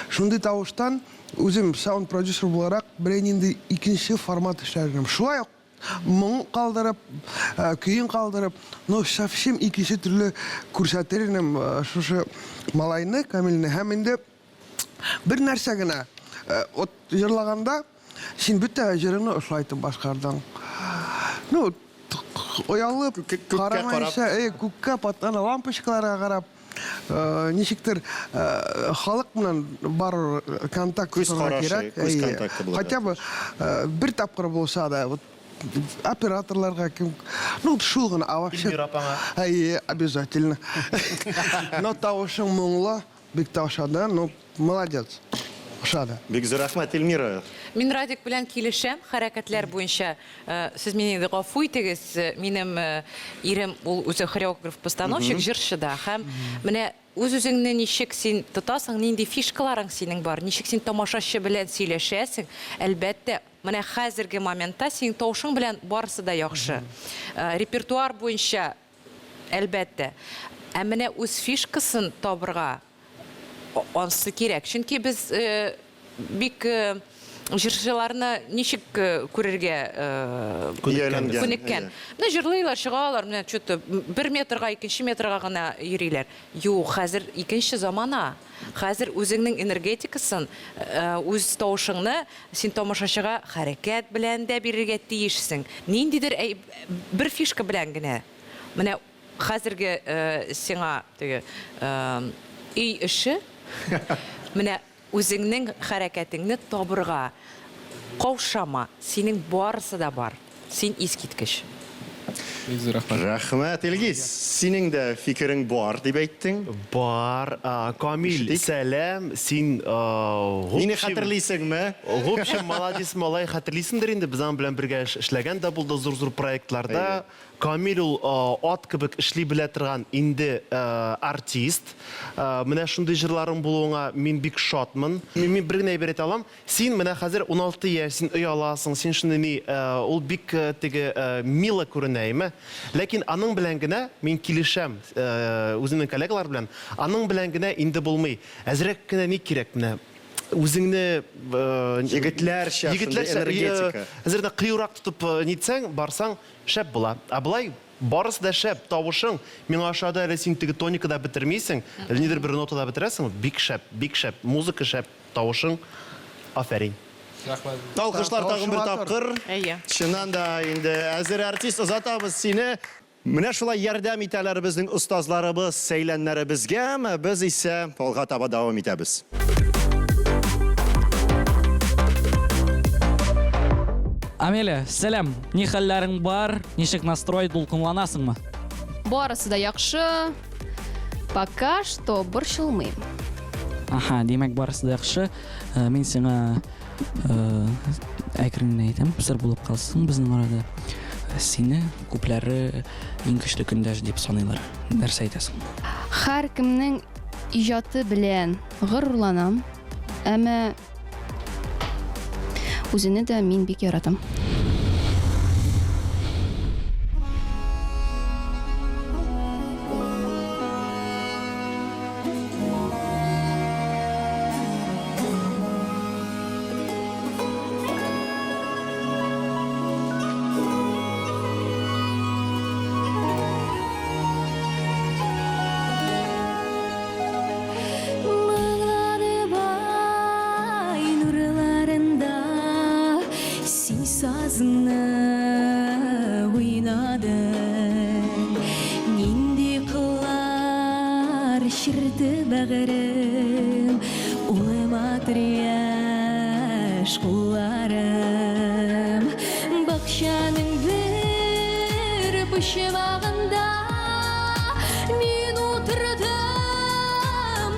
шундый тавыштан үзем саунд продюсер буларак белән инде икенче формат эшләрем. Шулай ук моң калдырып, көйен калдырып, но совсем икенче төрле күрсәтерем шушы малайны, Камилне. Һәм инде бер нәрсә генә, от җырлаганда син бөтә җырыңны ошлайтып башкардың. Ну, оялып, карамайса, күккә паткан лампочкаларга карап, ничектер халык белән бар контакт Күз торырга карашы, кирәк. күз контакты булырга. Хотя бы бер тапкыр булса да, вот операторларга кем, ну шул гына, а вообще. Илмир апаңа. Әйе, обязательно. Но тавышың моңлы, бик тавышады, ну молодец. Ошады. Бик зур рәхмәт, Эльмира. Мин Радик белән килешәм, хәрәкәтләр буенча. Сез мине гафу итегез, минем ирем ул үзе хореограф, постановщик, җырчы да. Һәм менә үз-үзеңне ничек син тотасың, нинди фишкаларың синең бар, ничек син тамашачы белән сөйләшәсең. Әлбәттә, менә хәзерге моментта синең тавышың белән барысы да яхшы. Репертуар буенча әлбәттә. Ә менә үз фишкасын табырга ансы кирәк. Чөнки без бик җырчыларны ничек күрергә күнеккән. Менә җырлыйлар, чыгалар, менә чөтте 1 метрга, 2 метрга гына йөриләр. Юк, хәзер икенче замана. Хәзер үзеңнең энергетикасын, үз тавышыңны син тамашачыга хәрәкәт белән дә бирергә тиешсең. Ниндидер бер фишка белән генә. Менә хәзерге сиңа теге үй эше менә үзеңнең хәрәкәтеңне табырга каушама, синең барысы да бар. Син искиткеч. Бик зур рахмат. Рәхмәт, Илгиз. Синең дә фикерең бар дип әйттең. Бар, Камил, сәлам, син Мине хәтерлисеңме? В общем, молодец, малай, хәтерлисеңдер инде, без аның белән бергә эшләгән дә булды зур проектларда. Камил ул ат кебек эшли белә торган инде артист. Менә шундый җырларың булуыңа мин бик шатмын. Мин бер генә әйбер алам. Син менә хәзер 16 яшь, син ой аласың, син шундый ул бик теге мило күренәйме? Ләкин аның белән генә мин килешәм үземнең коллегалар белән. Аның белән генә инде булмый. Әзрәк кенә ни кирәк менә? Үзеңне Егетләрчә, шундый энергетика. Әзердә кыюрак тотып нитсәң, барсаң шәп була. Былай барысы да шәп, тавышың. Миңа ашада әле син теге тоникада бетермисең, нидер бер нотада бетерәсең, бик шәп, музыка шәп, тавышың. Афәрин. Рахмат. Талкышлар тагын бер тапкыр. Әйе. Чыннан да инде әзер артист озатабыз сине. Менә шулай ярдәм итәләр безнең остазларыбыз, сәйләннәребезгә, без исә алга таба дәвам итәбез. Амеля, сәлам. Ни хәлләрең бар? Ничек настрой, дулкынланасыңмы? Барысы да яхшы. Пока что борчылмыйм. Аха, димәк барысы да яхшы. Мин сиңа әкрен әйтәм, сер булып калсын безнең арада. Сине күпләре иң көчле көндәш дип саныйлар. Нәрсә әйтәсең? Һәр кемнең иҗаты белән горурланам. Әмма үзенә дә мин бик яратам. şirdi bağırım Ulema triyaj kullarım Bakşanın bir pışımağında Min oturdum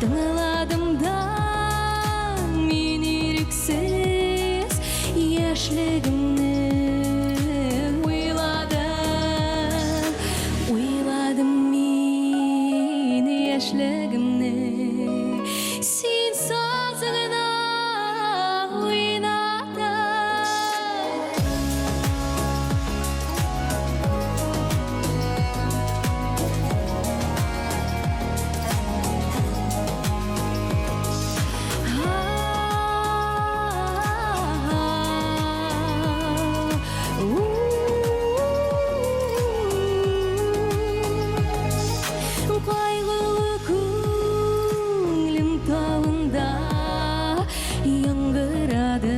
tığladım min iriksiz yaşlığımı Uyladım min yaşlığımı Sin sazına oynadım Kaygılı көңілім тауында яңғырады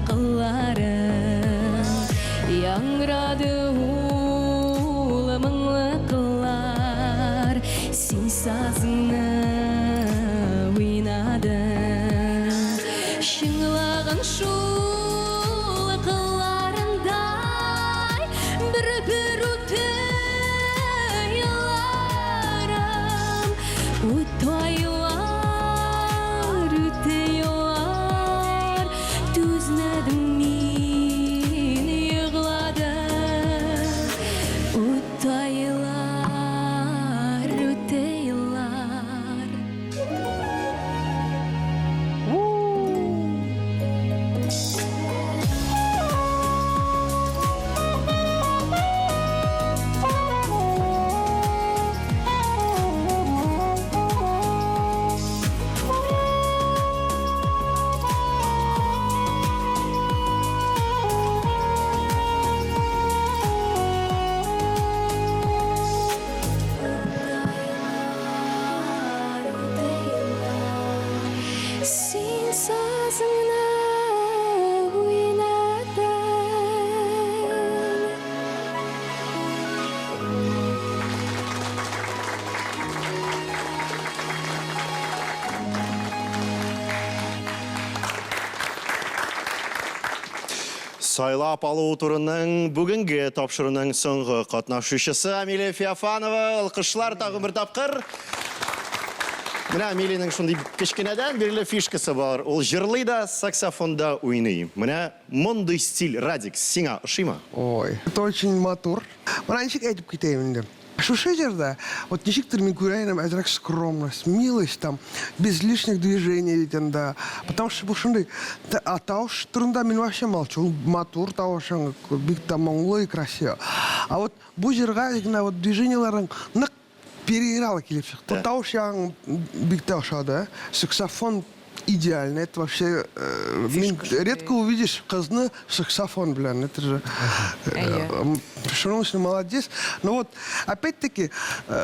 қыларым яңғырады улы мұңлы қылар сен сазыңа ойнадың шыңлаған шулы қыларындай бір Ütüyorlar, düznedim min yığladım Ütüyorlar, ütüyorlar Sen sazına oynadın Сайлап алу турының бүгінгі тапшырының соңғы қатнашушысы Амилия Феофанова. Алқышлар тағы бір тапқыр. Міне Амилияның шундай кішкенеден белгілі фишкасы бар. Ол жырлый да, саксофонда ойнай. Міне мұндай стиль, Радик, сиңа ұшыма? Ой, это очень матур. Мына ничек айтып кетейін енді. Шушы жерде, вот ничектір мен көрейін әзірек скромность, милость там, без лишних движений дейтін да. Потому что бұл шындай, а тауыш тұрында мен вообще молчу. Ол матур тауышың, бик там мұңлы и красиво. А вот бұл жерге деген вот движенияларың нық переиграла келіп шықты. Тауыш яғын бик таушады, саксофон идеально. Это вообще редко увидишь қызны саксофон, блин. Это же шырмышный молодец. Но вот опять-таки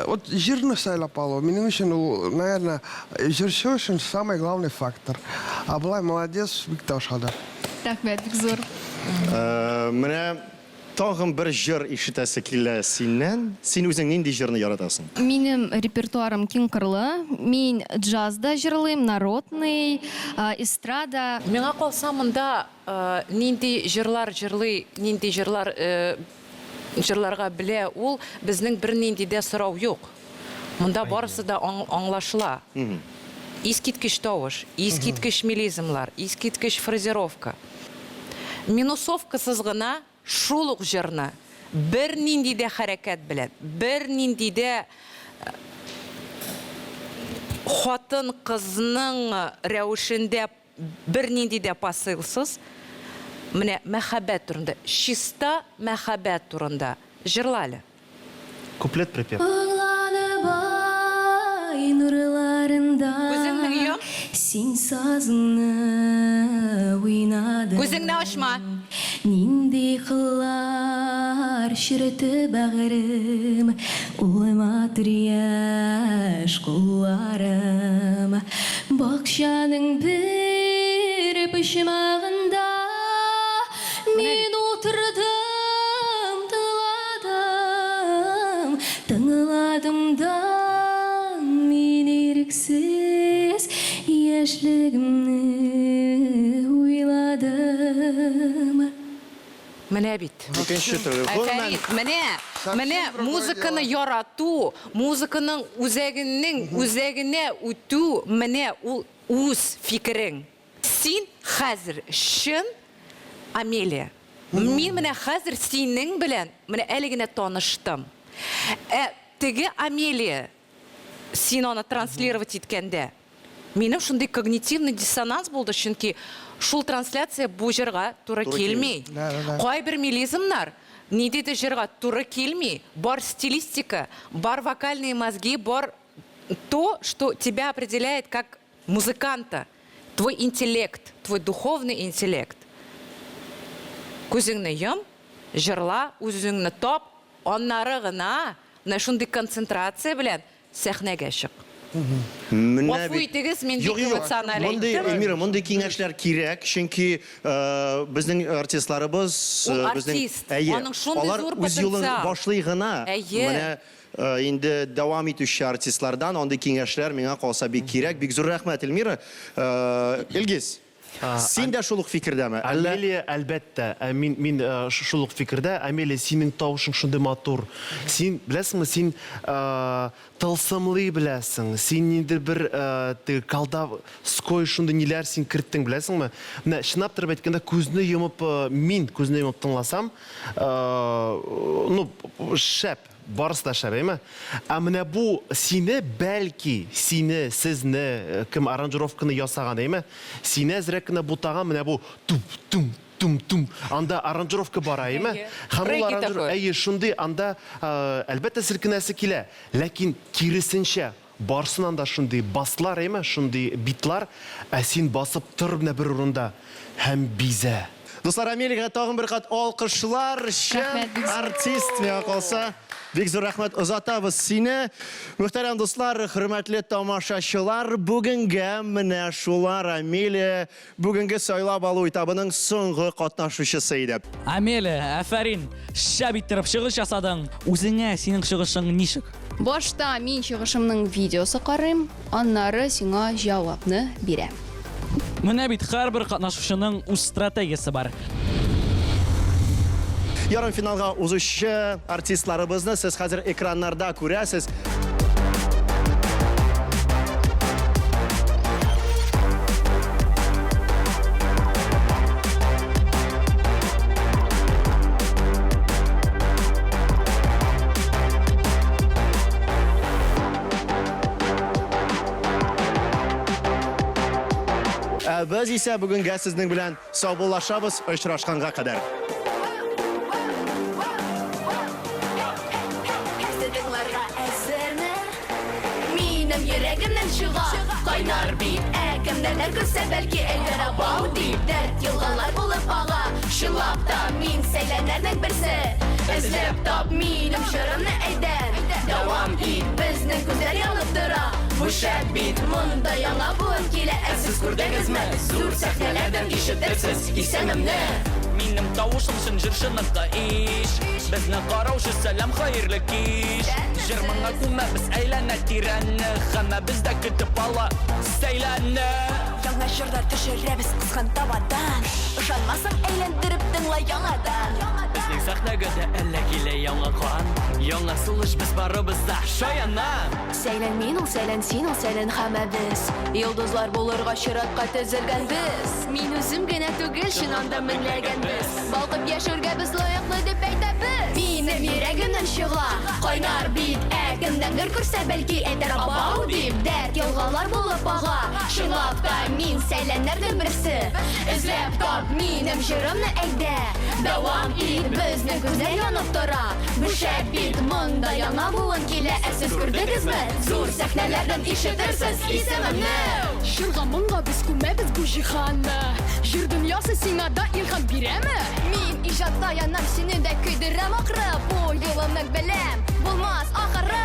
вот жирно сайлап алу. Менің үшін, наверное, жирші үшін самый главный фактор. А былай молодец, бик таушады. Рахмет, бик зор. Міне тағын бір жыр ишетәсі келі сеннен. Сен өзің нендей жырны яратасың? Минем репертуарым кең қырлы. Мен джазда жырлайым, народный, эстрада. Меңа қалса мұнда нендей жырлар жырлай, нендей жырларға біле, ол біздің бір нендей де сұрау жоқ. Мұнда барысы да аңлашыла. Искиткіш тауыш, искиткіш мелизмлар, искиткіш фразировка. Минусовка сызғына шулық жырны. Бір нендей де харекет білет, бір нендей де қатын қызның рәуішінде бір нендей де пасылсыз. Міне мәхаббәт турында, чиста мәхаббәт турында жырлалі. Куплет припев. Ай нұрларында Көзіңнің үйім? Сен сазыңны ойнадың Көзіңні ашма. Нендей қылар шіріті бағырым Улыма трияж қоларым Бақшаның бір пышымағында Мен отырдым тыладым Уйладымдан мен еріксіз яшьлігімні ойладым. Менә бит. Икенче төрле. Бу Фәрит, менә музыканы ярату, музыканың үзәгенә үтү, менә ул үз фикерең. Син хәзер шын Амелия. Мин менә хәзер синең белән менә әле генә таныштым. Теге Амелия син аны транслировать иткәндә, минем шундый когнитивный диссонанс булды, чөнки шул трансляция бу җырга туры килми. Кайбер мелизмнар ни диде җырга туры килми, бар стилистика, бар вокальные мозги, бар то, что тебя определяет как музыканта, твой интеллект, твой духовный интеллект. Күзеңне йом, җырла, үзеңне тап, аннары гына менә шундый концентрация белән сәхнәгә чык. Гафу итегез, мин бик эмоциональ әйттем. Эльмира, мондай киңәшләр кирәк, чөнки безнең артистларыбыз, Ул безнең артист, аның шундый алар зур үз юлын потенциал. башлый гына. Әйе. Менә инде дәвам итүче артистлардан андый киңәшләр миңа калса бик кирәк. Бик зур рәхмәт, Эльмира. Илгиз, син дә шул ук фикердәме? Амелия, әлбәттә, мин шул ук фикердә. Амелия, синең тавышың шундый матур. Син беләсеңме, син тылсымлый беләсең. Син инде бер колдовской шундый ниләр син керттең, беләсеңме? Менә чынлап торып әйткәндә, күзне йомып, мин күзне йомып тыңласам, ну, шәп. Барысы да шәп, әйме? Менә бу сине, бәлки, сине, сезне, кем аранжировканы ясаган, әйме? Сине әзрәк кенә бутаган, менә бу тум-тум, анда аранжировка бара, әйме? Һәм ул аранжировка, әйе, шундый, анда әлбәттә селкенәсе килә, ләкин киресенчә, барсынан да шундый баслар, әйме? Шундый битлар, син басып тор менә бер урында һәм бизә. Дуслар, Амелияга тагын бер кат алкышлар, чын артист миңа калса. Бик зур рәхмәт озатабыз сине. Мөхтәрәм дуслар, хөрмәтле тамашачылар, бүгенгә менә шулар Амелия бүгенге сайлап алу этабының соңгы катнашучысы иде. Амелия, афарин, шәп иттереп чыгыш ясадың. Үзеңә синең чыгышың ничек? Башта мин чыгышымның видеосы карыйм, аннары сиңа җавапны бирәм. Менә бит һәрбер катнашучының үз стратегиясе бар. Ярым финалга узучы артистларыбызны сез хәзер экраннарда күрәсез. Biz исә бүгенгә сезнең белән саубуллашабыз, очрашканга кадәр. Минем йөрәгемнән чыга кайнар бит әкемнәр күрсә бәлки әйләр абау дип дәрт елгалар булып ага чынлап та мин сәйләнәрнең берсе эзләп тап минем җырымны әйдән дәвам ит безнең күзләр янып тора бу шәп бит монда яңа буын килә сез күрдегезме зур сәхнәләрдән ишетерсез исемемне Минем тавышым шын җырчыныкка иш Безне караушы сәлам хәерле кич Җырмаңа күмәбез әйләнә тирәнне Һәммә бездә көтеп ала сәйләнне Яңа җырда төшерәбез кызган табадан Ышанмасаң әйләндереп тыңла яңадан Безнең сәхнәгә дә әллә килә яңа кан Яңа сулыш без барыбыз да шаяннан Сәйлән мин ул сәйлән син ул сәйлән һәммәбез Йолдызлар булырга чиратка тезелгәнбез Мин үзем генә түгел чынанда меңләгәнбез Балкып яшәргә без лаеклы дип әйтәбез Минем йөрәгемнән чыга кайнар бит әкемдәндер күрсә бәлки әйтер абау дип дәрт елгалар булып ага Чынлап та мин сәйләннәрнең берсе Эзләп тап минем җырымны әйдә Дәвам ит безнең күзләр янып тора Бу шәп бит монда яңа буын килә сез күрдегезме Зур сәхнәләрдән ишетерсез исемемне Җырга моңга без күмәбез бу җиһанны Җыр дөньясы сиңа да илһам бирәме? Мин иҗатта янам сине дә көйдерәм акры Бу юлымның беләм булмас ахыры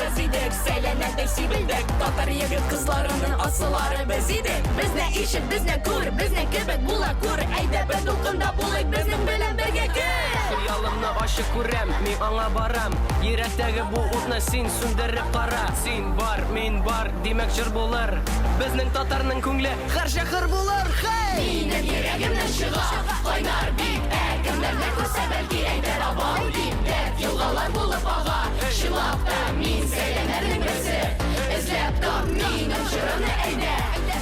Без идек сәйләнәдек сибілдік Татар егіт қызларының асылары біз едік Бізне ішік, бізне көр, бізне кебек була көр Әйді біз ұлқында болайық, біздің білін бірге көр Хыялымны ачык күрәм, мин аңа барам Йөрәктәге бу утны син сүндереп кара Син бар, мин бар, димәк җыр булыр Безнең татарның күңле һәр шәһәр булыр Минем йөрәгемнән чыга Кайнар бик әркемнәрне күрсә бәлки әйтер абау дип Дәрт елгалар булып ага Чылап та мин сәйләнәрнең берсе Эзләп тап минем җырымны әйдә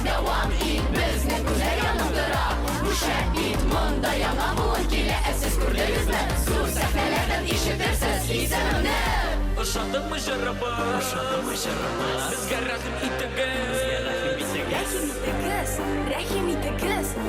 Дәвам ит безнең күзләр янымдыра Бүшә ит монда яңа буын килә Сез күрдегезме? Зур сәхнәләрдән ишетерсез исемемне Ошадыңмы җырыбыз? Безгә рәхим итегез Рәхим итегез, рәхим итегез